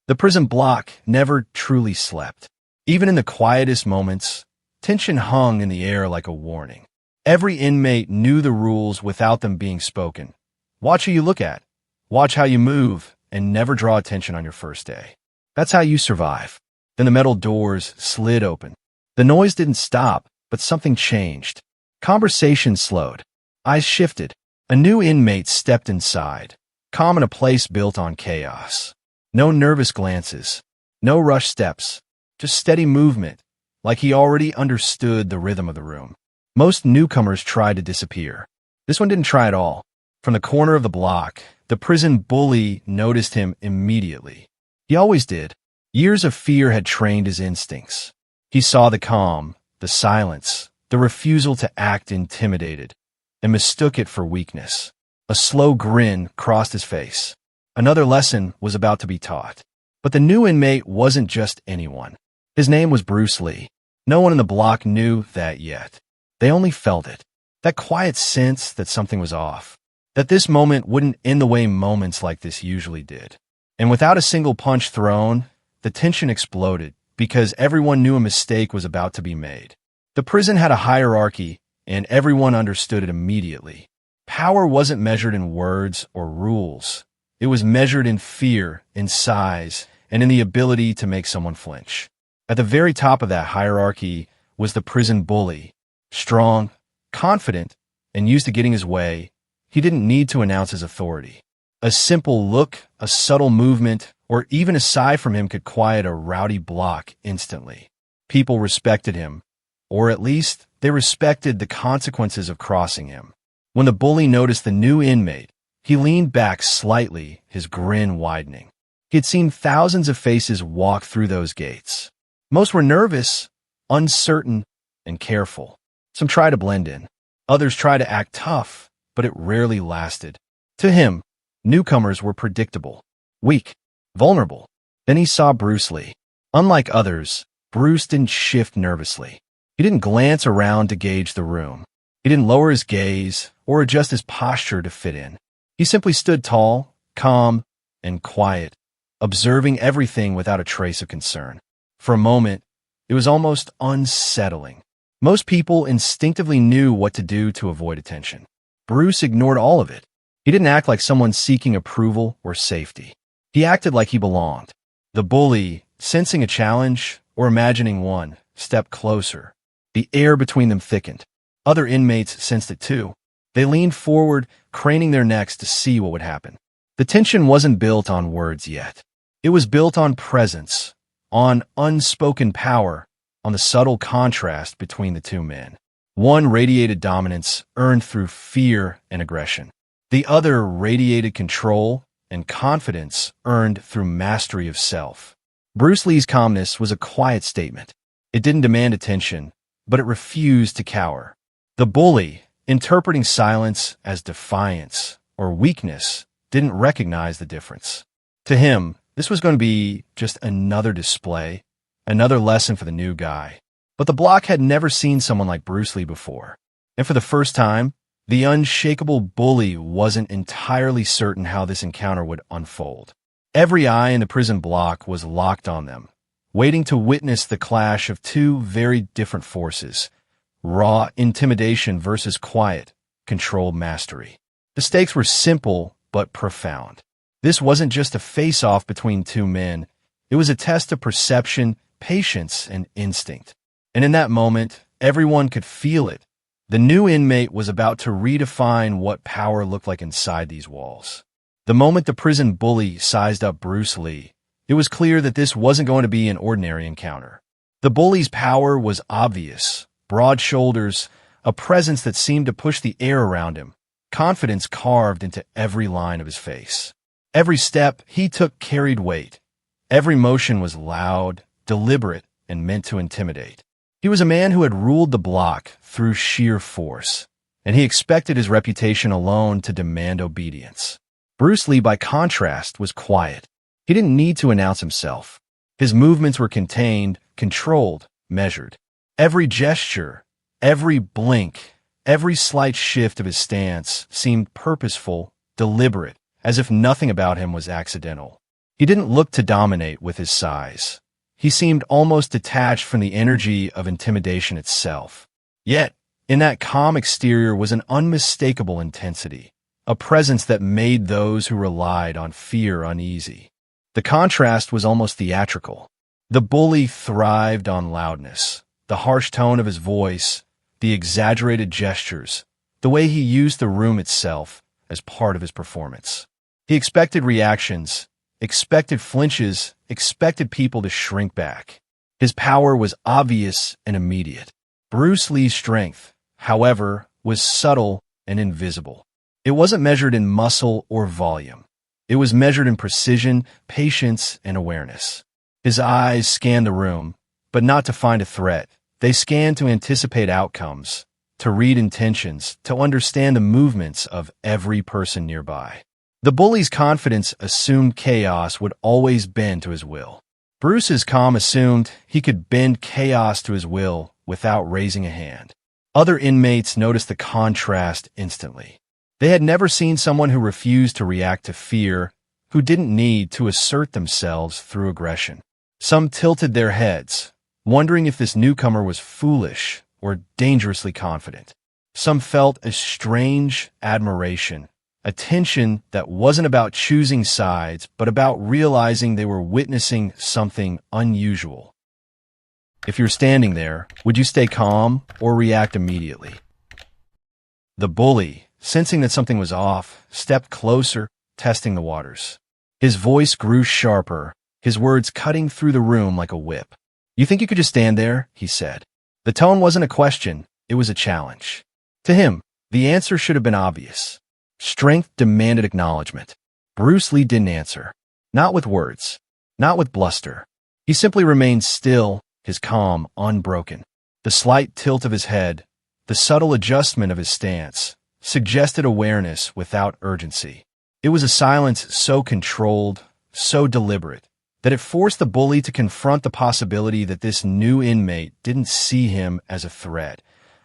The prison block never truly slept. Even in the quietest moments, tension hung in the air like a warning. Every inmate knew the rules without them being spoken. Watch who you look at, watch how you move, and never draw attention on your first day. That's how you survive. Then the metal doors slid open. The noise didn't stop, but something changed. Conversation slowed. Eyes shifted. A new inmate stepped inside, calm in a place built on chaos. No nervous glances, no rushed steps, just steady movement, like he already understood the rhythm of the room. Most newcomers tried to disappear. This one didn't try at all. From the corner of the block, the prison bully noticed him immediately. He always did. Years of fear had trained his instincts. He saw the calm, the silence, the refusal to act intimidated, and mistook it for weakness. A slow grin crossed his face. Another lesson was about to be taught. But the new inmate wasn't just anyone. His name was Bruce Lee. No one in the block knew that yet. They only felt it. That quiet sense that something was off. That this moment wouldn't end the way moments like this usually did. And without a single punch thrown, the tension exploded because everyone knew a mistake was about to be made. The prison had a hierarchy, and everyone understood it immediately. Power wasn't measured in words or rules. It was measured in fear, in size, and in the ability to make someone flinch. At the very top of that hierarchy was the prison bully. Strong, confident, and used to getting his way, he didn't need to announce his authority. A simple look, a subtle movement, or even a sigh from him could quiet a rowdy block instantly. People respected him, or at least they respected the consequences of crossing him. When the bully noticed the new inmate, he leaned back slightly, his grin widening. He had seen thousands of faces walk through those gates. Most were nervous, uncertain, and careful. Some tried to blend in. Others tried to act tough, but it rarely lasted. To him, newcomers were predictable, weak, vulnerable. Then he saw Bruce Lee. Unlike others, Bruce didn't shift nervously. He didn't glance around to gauge the room. He didn't lower his gaze or adjust his posture to fit in. He simply stood tall, calm, and quiet, observing everything without a trace of concern. For a moment, it was almost unsettling. Most people instinctively knew what to do to avoid attention. Bruce ignored all of it. He didn't act like someone seeking approval or safety. He acted like he belonged. The bully, sensing a challenge or imagining one, stepped closer. The air between them thickened. Other inmates sensed it too. They leaned forward, craning their necks to see what would happen. The tension wasn't built on words yet. It was built on presence, on unspoken power, on the subtle contrast between the two men. One radiated dominance earned through fear and aggression. The other radiated control and confidence earned through mastery of self. Bruce Lee's calmness was a quiet statement. It didn't demand attention, but it refused to cower. The bully, interpreting silence as defiance or weakness, didn't recognize the difference. To him, this was going to be just another display, another lesson for the new guy. But the block had never seen someone like Bruce Lee before. And for the first time, the unshakable bully wasn't entirely certain how this encounter would unfold. Every eye in the prison block was locked on them, waiting to witness the clash of two very different forces. Raw intimidation versus quiet, controlled mastery. The stakes were simple but profound. This wasn't just a face-off between two men. It was a test of perception, patience, and instinct. And in that moment, everyone could feel it. The new inmate was about to redefine what power looked like inside these walls. The moment the prison bully sized up Bruce Lee, it was clear that this wasn't going to be an ordinary encounter. The bully's power was obvious. Broad shoulders, a presence that seemed to push the air around him, confidence carved into every line of his face. Every step he took carried weight. Every motion was loud, deliberate, and meant to intimidate. He was a man who had ruled the block through sheer force, and he expected his reputation alone to demand obedience. Bruce Lee, by contrast, was quiet. He didn't need to announce himself. His movements were contained, controlled, measured. Every gesture, every blink, every slight shift of his stance seemed purposeful, deliberate, as if nothing about him was accidental. He didn't look to dominate with his size. He seemed almost detached from the energy of intimidation itself. Yet, in that calm exterior was an unmistakable intensity, a presence that made those who relied on fear uneasy. The contrast was almost theatrical. The bully thrived on loudness, the harsh tone of his voice, the exaggerated gestures, the way he used the room itself as part of his performance. He expected reactions, expected flinches, expected people to shrink back. His power was obvious and immediate. Bruce Lee's strength, however, was subtle and invisible. It wasn't measured in muscle or volume. It was measured in precision, patience, and awareness. His eyes scanned the room, but not to find a threat. They scanned to anticipate outcomes, to read intentions, to understand the movements of every person nearby. The bully's confidence assumed chaos would always bend to his will. Bruce's calm assumed he could bend chaos to his will without raising a hand. Other inmates noticed the contrast instantly. They had never seen someone who refused to react to fear, who didn't need to assert themselves through aggression. Some tilted their heads, wondering if this newcomer was foolish or dangerously confident. Some felt a strange admiration, a tension that wasn't about choosing sides, but about realizing they were witnessing something unusual. If you're standing there, would you stay calm or react immediately? The bully, sensing that something was off, stepped closer, testing the waters. His voice grew sharper, his words cutting through the room like a whip. "You think you could just stand there?" he said. The tone wasn't a question, it was a challenge. To him, the answer should have been obvious. Strength demanded acknowledgement. Bruce Lee didn't answer. Not with words. Not with bluster. He simply remained still, his calm unbroken. The slight tilt of his head, the subtle adjustment of his stance, suggested awareness without urgency. It was a silence so controlled, so deliberate, that it forced the bully to confront the possibility that this new inmate didn't see him as a threat,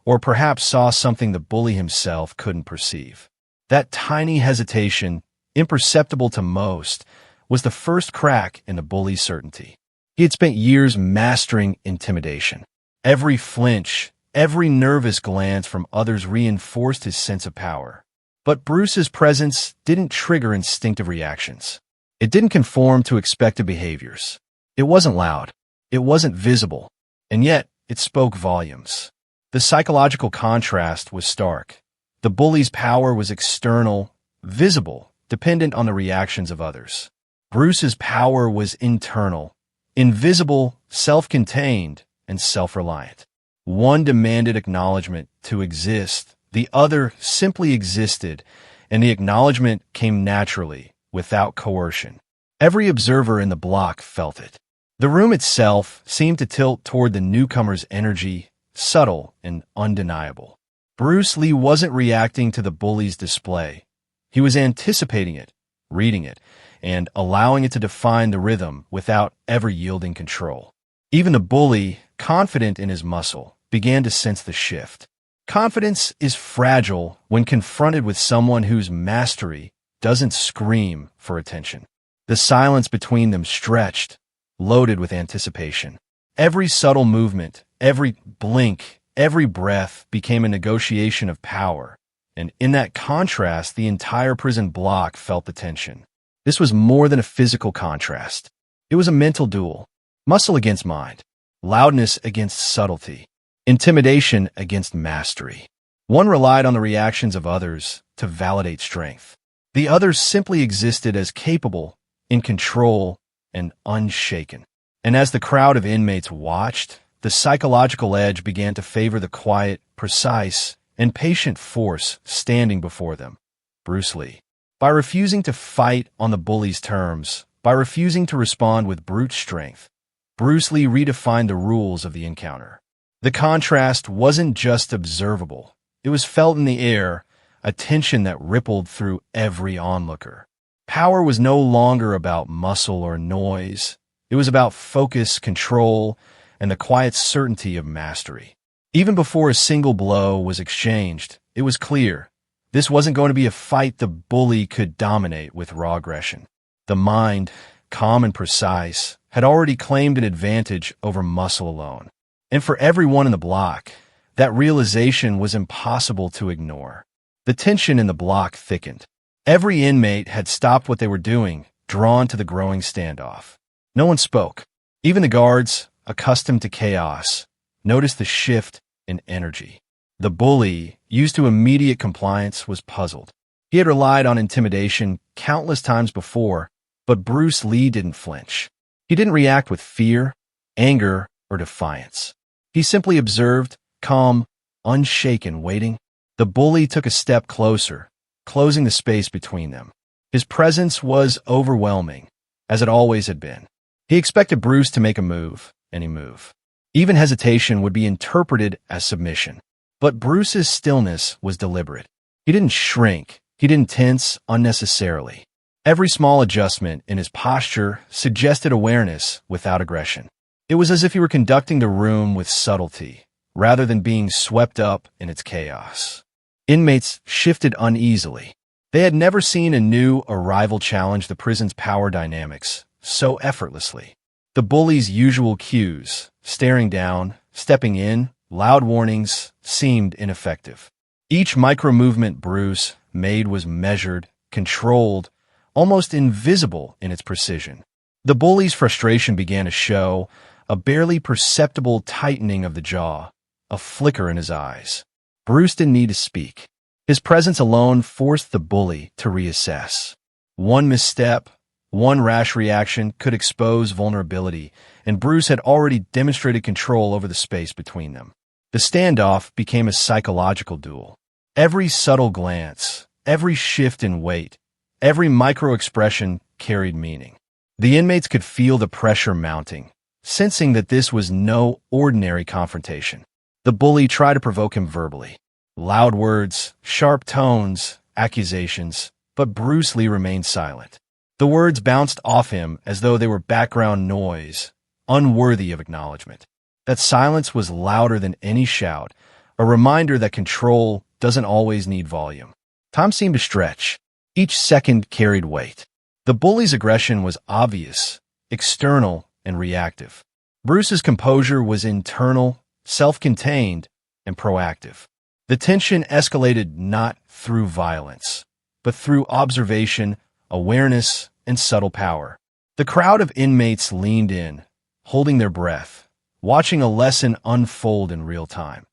or perhaps saw something the bully himself couldn't perceive. That tiny hesitation, imperceptible to most, was the first crack in the bully's certainty. He had spent years mastering intimidation. Every flinch, every nervous glance from others reinforced his sense of power. But Bruce's presence didn't trigger instinctive reactions. It didn't conform to expected behaviors. It wasn't loud. It wasn't visible. And yet, it spoke volumes. The psychological contrast was stark. The bully's power was external, visible, dependent on the reactions of others. Bruce's power was internal, invisible, self-contained, and self-reliant. One demanded acknowledgement to exist, the other simply existed, and the acknowledgement came naturally, without coercion. Every observer in the block felt it. The room itself seemed to tilt toward the newcomer's energy, subtle and undeniable. Bruce Lee wasn't reacting to the bully's display. He was anticipating it, reading it, and allowing it to define the rhythm without ever yielding control. Even the bully, confident in his muscle, began to sense the shift. Confidence is fragile when confronted with someone whose mastery doesn't scream for attention. The silence between them stretched, loaded with anticipation. Every subtle movement, every blink, every breath became a negotiation of power, and in that contrast, the entire prison block felt the tension. This was more than a physical contrast. It was a mental duel. Muscle against mind. Loudness against subtlety. Intimidation against mastery. One relied on the reactions of others to validate strength. The others simply existed as capable, in control, and unshaken. And as the crowd of inmates watched, the psychological edge began to favor the quiet, precise, and patient force standing before them, Bruce Lee. By refusing to fight on the bully's terms, by refusing to respond with brute strength, Bruce Lee redefined the rules of the encounter. The contrast wasn't just observable. It was felt in the air, a tension that rippled through every onlooker. Power was no longer about muscle or noise. It was about focus, control, and the quiet certainty of mastery. Even before a single blow was exchanged, it was clear this wasn't going to be a fight the bully could dominate with raw aggression. The mind, calm and precise, had already claimed an advantage over muscle alone. And for everyone in the block, that realization was impossible to ignore. The tension in the block thickened. Every inmate had stopped what they were doing, drawn to the growing standoff. No one spoke. Even the guards, accustomed to chaos, noticed the shift in energy. The bully, used to immediate compliance, was puzzled. He had relied on intimidation countless times before, but Bruce Lee didn't flinch. He didn't react with fear, anger, or defiance. He simply observed, calm, unshaken, waiting. The bully took a step closer, closing the space between them. His presence was overwhelming, as it always had been. He expected Bruce to make a move, and he moved. Even hesitation would be interpreted as submission. But Bruce's stillness was deliberate. He didn't shrink. He didn't tense unnecessarily. Every small adjustment in his posture suggested awareness without aggression. It was as if he were conducting the room with subtlety, rather than being swept up in its chaos. Inmates shifted uneasily. They had never seen a new arrival challenge the prison's power dynamics so effortlessly. The bully's usual cues, staring down, stepping in, loud warnings, seemed ineffective. Each micro-movement Bruce made was measured, controlled, almost invisible in its precision. The bully's frustration began to show, a barely perceptible tightening of the jaw, a flicker in his eyes. Bruce didn't need to speak. His presence alone forced the bully to reassess. One misstep, one rash reaction could expose vulnerability, and Bruce had already demonstrated control over the space between them. The standoff became a psychological duel. Every subtle glance, every shift in weight, every micro-expression carried meaning. The inmates could feel the pressure mounting, sensing that this was no ordinary confrontation. The bully tried to provoke him verbally. Loud words, sharp tones, accusations, but Bruce Lee remained silent. The words bounced off him as though they were background noise, unworthy of acknowledgement. That silence was louder than any shout, a reminder that control doesn't always need volume. Time seemed to stretch. Each second carried weight. The bully's aggression was obvious, external, and reactive. Bruce's composure was internal, self-contained, and proactive. The tension escalated not through violence, but through observation, awareness, and subtle power. The crowd of inmates leaned in, holding their breath, watching a lesson unfold in real time.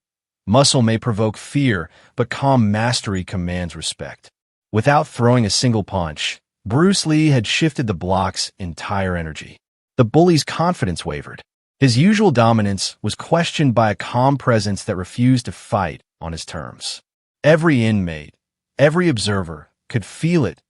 Muscle may provoke fear, but calm mastery commands respect. Without throwing a single punch, Bruce Lee had shifted the block's entire energy. The bully's confidence wavered. His usual dominance was questioned by a calm presence that refused to fight on his terms. Every inmate, every observer, could feel it.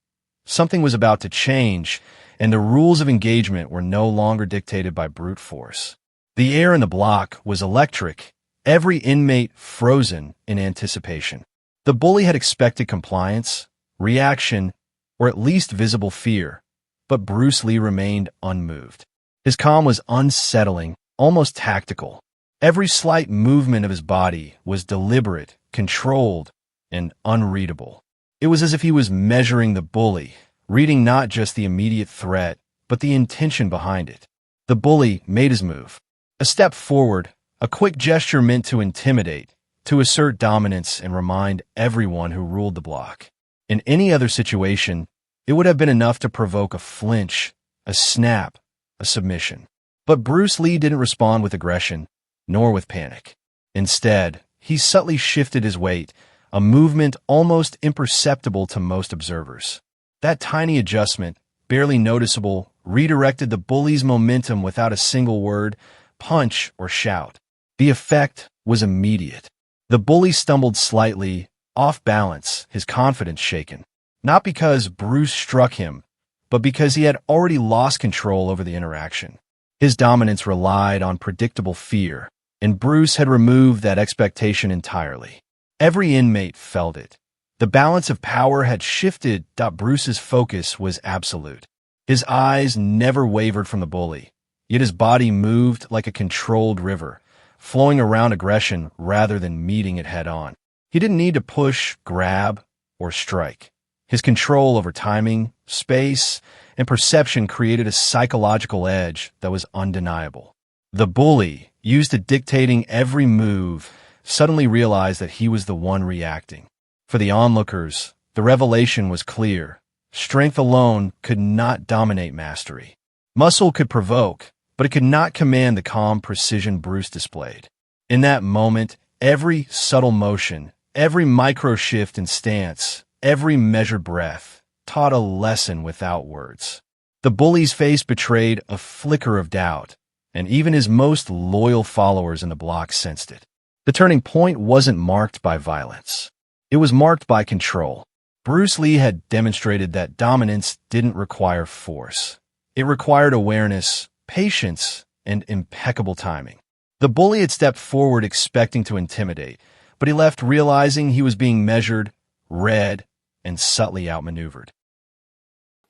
Something was about to change, and the rules of engagement were no longer dictated by brute force. The air in the block was electric, every inmate frozen in anticipation. The bully had expected compliance, reaction, or at least visible fear, but Bruce Lee remained unmoved. His calm was unsettling, almost tactical. Every slight movement of his body was deliberate, controlled, and unreadable. It was as if he was measuring the bully, reading not just the immediate threat, but the intention behind it. The bully made his move. A step forward, a quick gesture meant to intimidate, to assert dominance and remind everyone who ruled the block. In any other situation, it would have been enough to provoke a flinch, a snap, a submission. But Bruce Lee didn't respond with aggression, nor with panic. Instead, he subtly shifted his weight, a movement almost imperceptible to most observers. That tiny adjustment, barely noticeable, redirected the bully's momentum without a single word, punch, or shout. The effect was immediate. The bully stumbled slightly, off balance, his confidence shaken. Not because Bruce struck him, but because he had already lost control over the interaction. His dominance relied on predictable fear, and Bruce had removed that expectation entirely. Every inmate felt it. The balance of power had shifted. Bruce's focus was absolute. His eyes never wavered from the bully, yet his body moved like a controlled river, flowing around aggression rather than meeting it head-on. He didn't need to push, grab, or strike. His control over timing, space, and perception created a psychological edge that was undeniable. The bully, used to dictating every move, suddenly realized that he was the one reacting. For the onlookers, the revelation was clear. Strength alone could not dominate mastery. Muscle could provoke, but it could not command the calm precision Bruce displayed. In that moment, every subtle motion, every micro shift in stance, every measured breath, taught a lesson without words. The bully's face betrayed a flicker of doubt, and even his most loyal followers in the block sensed it. The turning point wasn't marked by violence. It was marked by control. Bruce Lee had demonstrated that dominance didn't require force. It required awareness, patience, and impeccable timing. The bully had stepped forward expecting to intimidate, but he left realizing he was being measured, read, and subtly outmaneuvered.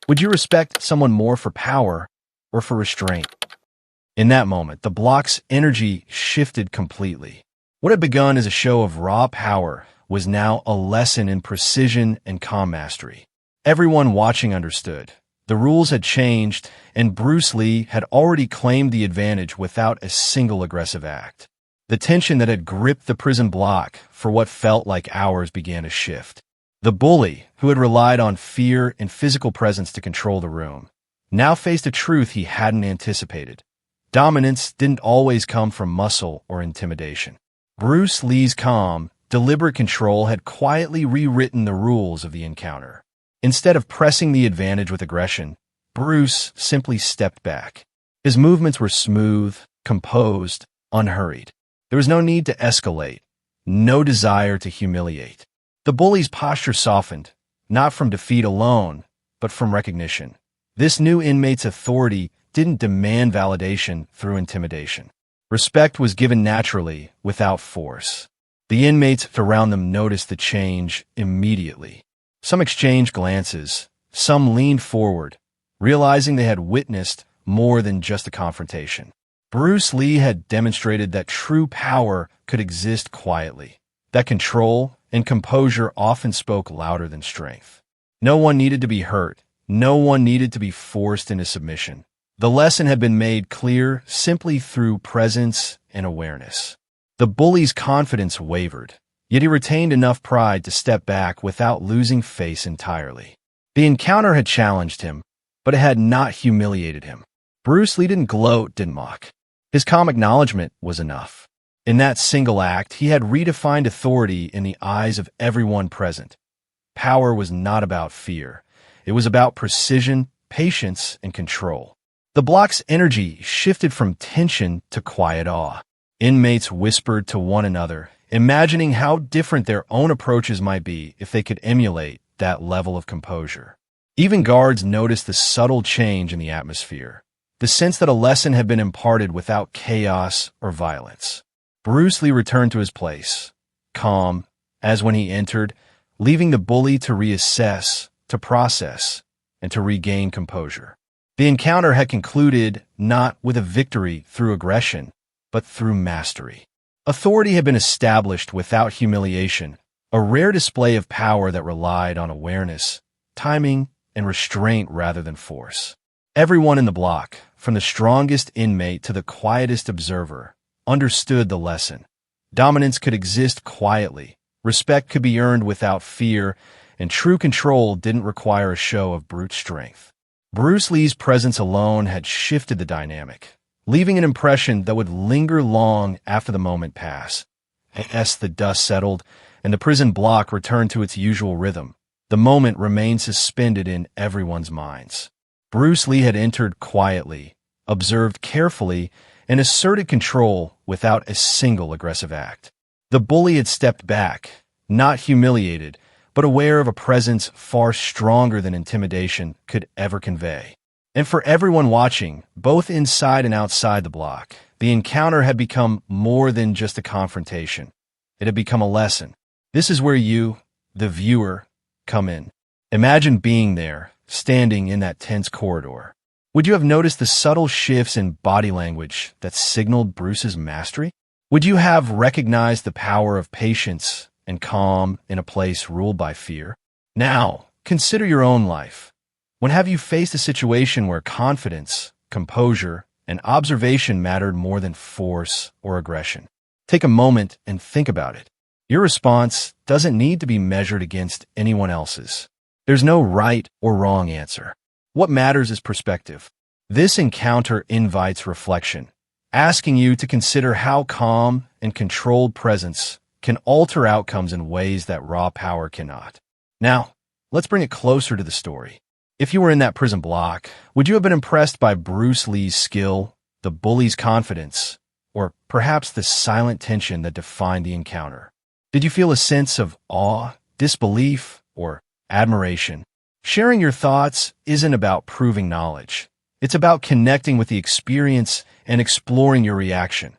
Would you respect someone more for power or for restraint? In that moment, the block's energy shifted completely. What had begun as a show of raw power was now a lesson in precision and calm mastery. Everyone watching understood. The rules had changed, and Bruce Lee had already claimed the advantage without a single aggressive act. The tension that had gripped the prison block for what felt like hours began to shift. The bully, who had relied on fear and physical presence to control the room, now faced a truth he hadn't anticipated. Dominance didn't always come from muscle or intimidation. Bruce Lee's calm, deliberate control had quietly rewritten the rules of the encounter. Instead of pressing the advantage with aggression, Bruce simply stepped back. His movements were smooth, composed, unhurried. There was no need to escalate, no desire to humiliate. The bully's posture softened, not from defeat alone, but from recognition. This new inmate's authority didn't demand validation through intimidation. Respect was given naturally, without force. The inmates around them noticed the change immediately. Some exchanged glances, some leaned forward, realizing they had witnessed more than just a confrontation. Bruce Lee had demonstrated that true power could exist quietly, that control and composure often spoke louder than strength. No one needed to be hurt, no one needed to be forced into submission. The lesson had been made clear simply through presence and awareness. The bully's confidence wavered, yet he retained enough pride to step back without losing face entirely. The encounter had challenged him, but it had not humiliated him. Bruce Lee didn't gloat, didn't mock. His calm acknowledgement was enough. In that single act, he had redefined authority in the eyes of everyone present. Power was not about fear. It was about precision, patience, and control. The block's energy shifted from tension to quiet awe. Inmates whispered to one another, imagining how different their own approaches might be if they could emulate that level of composure. Even guards noticed the subtle change in the atmosphere, the sense that a lesson had been imparted without chaos or violence. Bruce Lee returned to his place, calm, as when he entered, leaving the bully to reassess, to process, and to regain composure. The encounter had concluded not with a victory through aggression, but through mastery. Authority had been established without humiliation, a rare display of power that relied on awareness, timing, and restraint rather than force. Everyone in the block, from the strongest inmate to the quietest observer, understood the lesson. Dominance could exist quietly, respect could be earned without fear, and true control didn't require a show of brute strength. Bruce Lee's presence alone had shifted the dynamic, leaving an impression that would linger long after the moment passed. As the dust settled and the prison block returned to its usual rhythm, the moment remained suspended in everyone's minds. Bruce Lee had entered quietly, observed carefully, and asserted control without a single aggressive act. The bully had stepped back, not humiliated, but aware of a presence far stronger than intimidation could ever convey. And for everyone watching, both inside and outside the block, the encounter had become more than just a confrontation. It had become a lesson. This is where you, the viewer, come in. Imagine being there, standing in that tense corridor. Would you have noticed the subtle shifts in body language that signaled Bruce's mastery? Would you have recognized the power of patience and calm in a place ruled by fear? Now, consider your own life. When have you faced a situation where confidence, composure, and observation mattered more than force or aggression? Take a moment and think about it. Your response doesn't need to be measured against anyone else's. There's no right or wrong answer. What matters is perspective. This encounter invites reflection, asking you to consider how calm and controlled presence can alter outcomes in ways that raw power cannot. Now, let's bring it closer to the story. If you were in that prison block, would you have been impressed by Bruce Lee's skill, the bully's confidence, or perhaps the silent tension that defined the encounter? Did you feel a sense of awe, disbelief, or admiration? Sharing your thoughts isn't about proving knowledge. It's about connecting with the experience and exploring your reaction.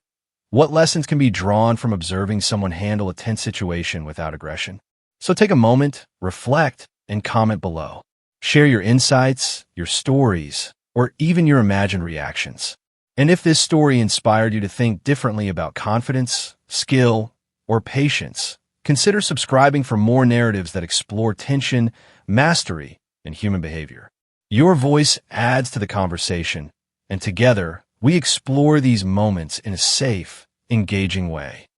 What lessons can be drawn from observing someone handle a tense situation without aggression? So take a moment, reflect, and comment below. Share your insights, your stories, or even your imagined reactions. And if this story inspired you to think differently about confidence, skill, or patience, consider subscribing for more narratives that explore tension, mastery, and human behavior. Your voice adds to the conversation, and together, we explore these moments in a safe, engaging way.